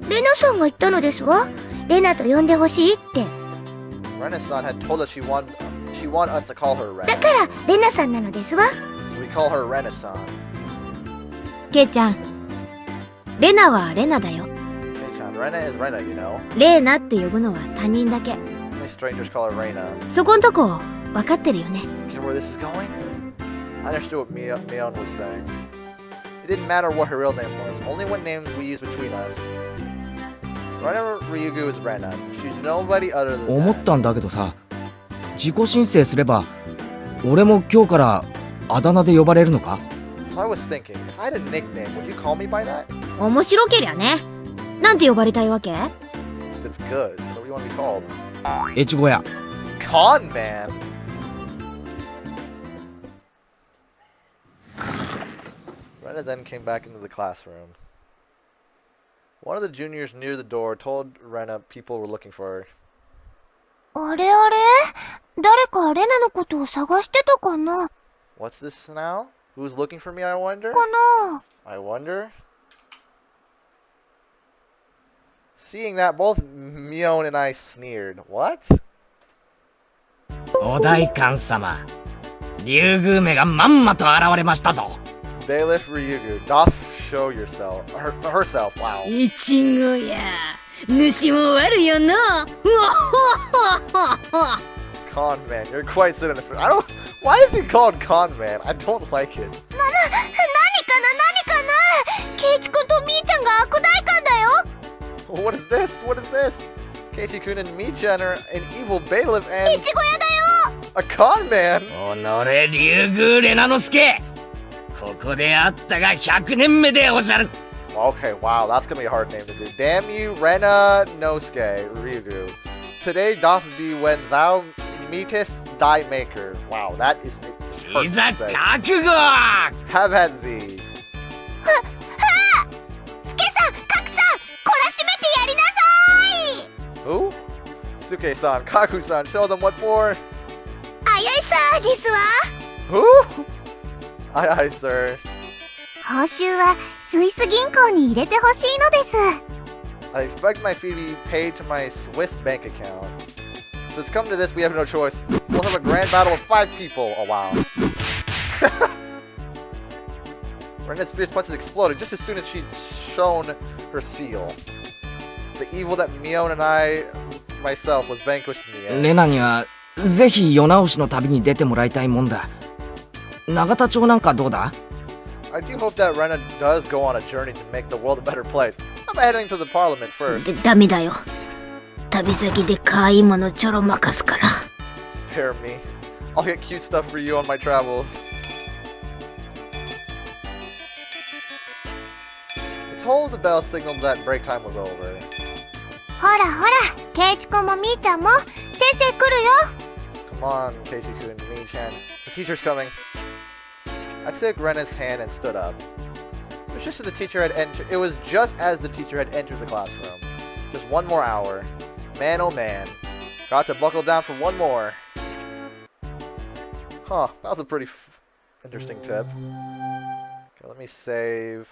レナさんが言ったのですわ。レナと呼んでほしいって。 Rena-san had told us she want us to call her だ Rena. からレナさんなのですわ。 So we call her Rena-san. ケイちゃん、レナはレナだよ。 Kei-chan, Rena is Rena, you know. レーナって呼ぶのは他人だけ。 Only strangers call her Rena. そこんとこ分かってるよね。 You know where this is going? I understood what Mion was saying. It didn't matter what her real name was, only what names we use between us. Rena Ryugu is Rena. She's nobody other than 思っ that. たんだけどさ、自己申請すれば俺も今日からあだ名で呼ばれるのか？ So I was thinking, if I had a nickname, would you call me by that? 面白けりゃね。なんて呼ばれたいわけ？ If it's good, so what do you want to be called? 越後屋。 Conman! Rena then came back into the classroom. One of the juniors near the door told Rena people were looking for her. あれあれ、誰かレナのことを探してたかな？ What's this now? Who's looking for me, I wonder? かな？ I wonder? Seeing that, both Mion and I sneered. What? お代官様、竜宮めがまんまと現れましたぞ。 Bailiff Ryugu, doth show herself. Wow. いちごや、主も悪よな。うわほわほわ。 Conman, you're quite sinister. Why is he called Conman? I don't like it. 何かな？ケイチ君とミーちゃんが悪代官だよ。 What is this? What is this? Keiichi-kun and Mii-chan are an evil bailiff い and ちご屋だよ。 a conman! おのれ竜宮レナの助、ここであったが100年目でおじゃる。 Okay, wow, that's gonna be a hard name to do. Damn you, Rena Nosuke Ryugu. Today doth be when thou meetest thy maker. Wow, that is い hard ざ to say. 覚悟。 Have at thee. スケさん、カクさん、懲らしめてやりなさい。 Who? Suke-san, Kaku-san, show them what for. あやいさですわ。 Who? Aye, aye, sir. 報酬はスイス銀行に入れてほしいのです。 I expect my fee to be paid to my Swiss bank account. So it's come to this, we have no choice. We'll have a grand battle of 5 people. Oh, wow. Rena's fierce punches exploded just as soon as she'd shown her seal. The evil that Mion and I, myself, was vanquished in the end. レナにはぜひ世直しの旅に出てもらいたいもんだ。永田町なんかどうだ？ I do hope that Rena does go on a journey to make the world a better place. I'm heading to the parliament first. ダメだよ。旅先で可愛いものちょろまかすから。 Spare me. I'll get cute stuff for you on my travels. The toll of the bell signaled that break time was over. ほらほら、ケイチ君もミーちゃんも先生来るよ。 Come on, Keiichi-kun, Mii-chan. The teacher's coming. I took Rena's hand and stood up. It was just as the teacher had entered. It was just as the teacher had entered the classroom. Just one more hour. Man, oh man. Got to buckle down for one more. Huh, that was a pretty interesting tip. Okay, let me save.